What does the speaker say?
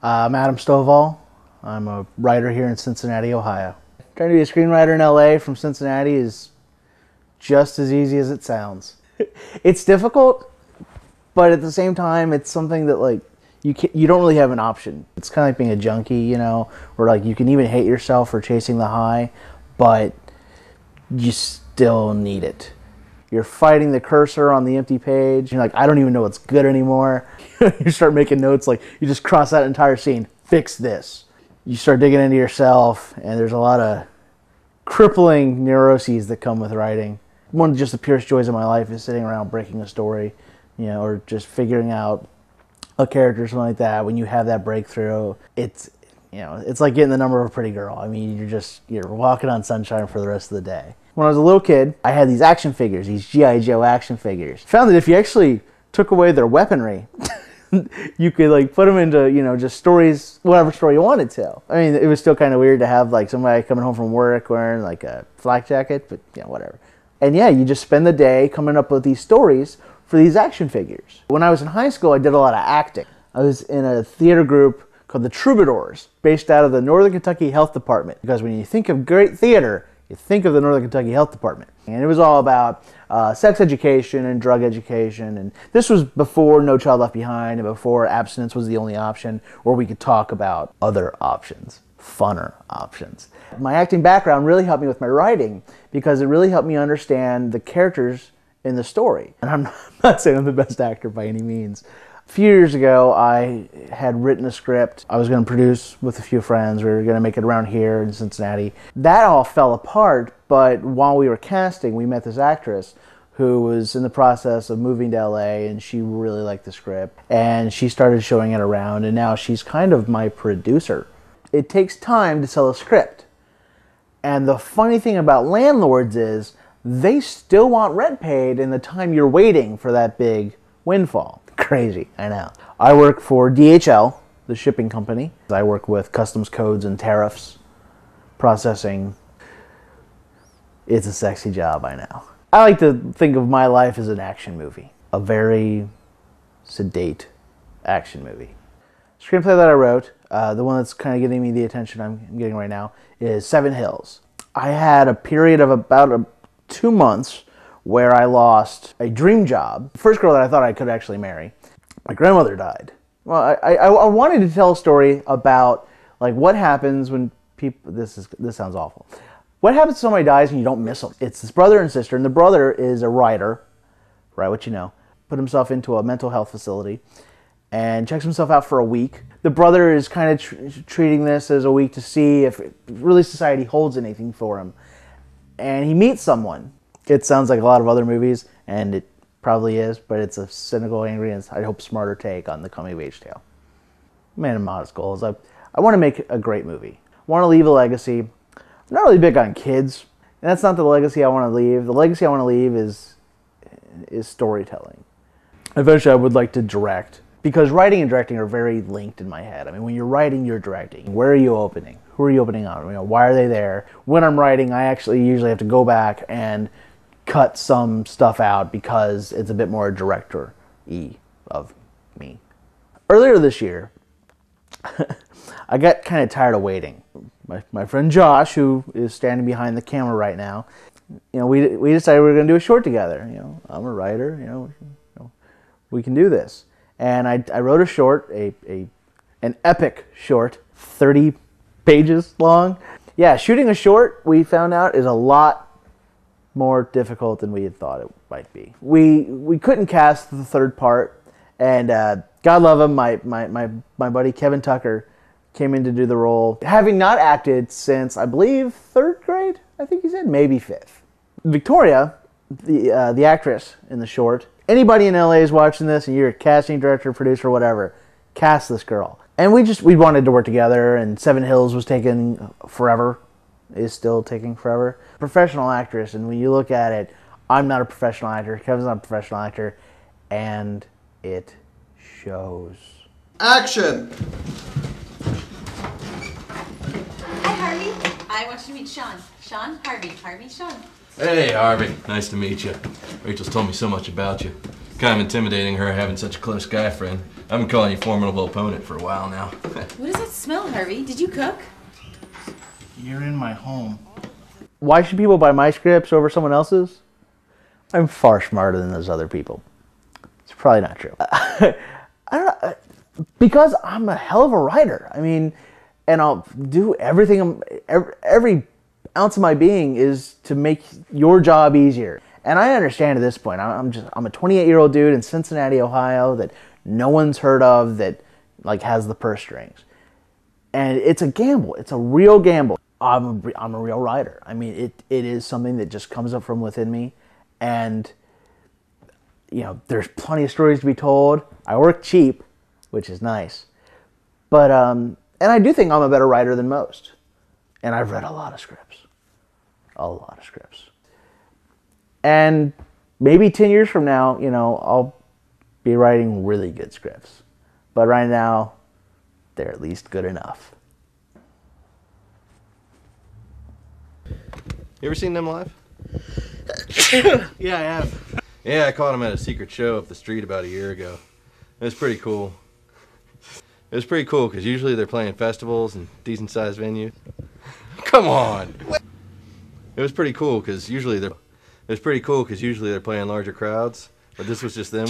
I'm Adam Stovall. I'm a writer here in Cincinnati, Ohio. Trying to be a screenwriter in LA from Cincinnati is just as easy as it sounds. It's difficult, but at the same time, it's something that like you don't really have an option. It's kind of like being a junkie, you know, where like you can even hate yourself for chasing the high, but you still need it. You're fighting the cursor on the empty page. You're like, I don't even know what's good anymore. You start making notes, like you just cross that entire scene, fix this. You start digging into yourself, and there's a lot of crippling neuroses that come with writing. One of just the purest joys of my life is sitting around breaking a story, you know, or just figuring out a character or something like that. When you have that breakthrough, it's, you know, it's like getting the number of a pretty girl. I mean, you're walking on sunshine for the rest of the day. When I was a little kid, I had these action figures, these G.I. Joe action figures. Found that if you actually took away their weaponry, you could like put them into, you know, just stories, whatever story you wanted to. I mean, it was still kind of weird to have like somebody coming home from work wearing like a flak jacket, but yeah, whatever. And yeah, you just spend the day coming up with these stories for these action figures. When I was in high school, I did a lot of acting. I was in a theater group called the Troubadours, based out of the Northern Kentucky Health Department. Because when you think of great theater, you think of the Northern Kentucky Health Department. And it was all about sex education and drug education. And this was before No Child Left Behind and before abstinence was the only option, where we could talk about other options, funner options. My acting background really helped me with my writing because it really helped me understand the characters in the story. And I'm not saying I'm the best actor by any means. A few years ago, I had written a script I was going to produce with a few friends. We were going to make it around here in Cincinnati. That all fell apart, but while we were casting, we met this actress who was in the process of moving to LA, and she really liked the script. And she started showing it around, and now she's kind of my producer. It takes time to sell a script. And the funny thing about landlords is they still want rent paid in the time you're waiting for that big windfall. Crazy, I know. I work for DHL, the shipping company. I work with customs codes and tariffs, processing. It's a sexy job, I know. I like to think of my life as an action movie, a very sedate action movie. Screenplay that I wrote, the one that's kind of getting me the attention I'm getting right now, is 7 Hills. I had a period of about 2 months where I lost a dream job. The first girl that I thought I could actually marry. My grandmother died. Well, I wanted to tell a story about like what happens when people, this sounds awful. What happens if somebody dies and you don't miss them? It's this brother and sister, and the brother is a writer, right, what you know, put himself into a mental health facility and checks himself out for a week. The brother is kind of treating this as a week to see if really society holds anything for him. And he meets someone. It sounds like a lot of other movies, and it probably is, but it's a cynical, angry, and I hope smarter take on the coming-of-age tale. Man of modest goals. I want to make a great movie. I want to leave a legacy. I'm not really big on kids, and that's not the legacy I want to leave. The legacy I want to leave is storytelling. Eventually, I would like to direct, because writing and directing are very linked in my head. I mean, when you're writing, you're directing. Where are you opening? Who are you opening on? You know, why are they there? When I'm writing, I actually usually have to go back and cut some stuff out because it's a bit more director-y of me. Earlier this year, I got kind of tired of waiting. My friend Josh, who is standing behind the camera right now, you know, we decided we were going to do a short together. You know, I'm a writer. You know, we can do this. And I wrote a short, an epic short, 30 pages long. Yeah, shooting a short, we found out, is a lot more difficult than we had thought it might be. We couldn't cast the third part, and God love him, my buddy Kevin Tucker came in to do the role, having not acted since, I believe, 3rd grade, I think he said, maybe 5th. Victoria, the actress in the short, anybody in LA is watching this and you're a casting director, producer, whatever, cast this girl. And we wanted to work together, and 7 Hills was taking forever, is still taking forever. Professional actress, and when you look at it, I'm not a professional actor, Kevin's not a professional actor, and it shows. Action! Hi, Harvey. I want you to meet Sean. Sean, Harvey. Harvey, Sean. Hey, Harvey. Nice to meet you. Rachel's told me so much about you. kind of intimidating her having such a close guy friend. I've been calling you formidable opponent for a while now. What does that smell, Harvey? Did you cook? You're in my home. Why should people buy my scripts over someone else's? I'm far smarter than those other people. It's probably not true. I don't know, because I'm a hell of a writer. I mean, and I'll do everything. Every ounce of my being is to make your job easier. And I understand at this point. I'm a 28-year-old dude in Cincinnati, Ohio, that no one's heard of, that like has the purse strings. And it's a gamble. It's a real gamble. I'm a real writer. I mean, it is something that just comes up from within me. And, you know, there's plenty of stories to be told. I work cheap, which is nice. But, and I do think I'm a better writer than most. And I've read a lot of scripts. A lot of scripts. And maybe 10 years from now, you know, I'll be writing really good scripts. But right now, they're at least good enough. You ever seen them live? Yeah, I have. Yeah, I caught them at a secret show up the street about a year ago. It was pretty cool. It was pretty cool because usually they're playing festivals and decent-sized venues. Come on! It was pretty cool because usually they're playing larger crowds, but this was just them.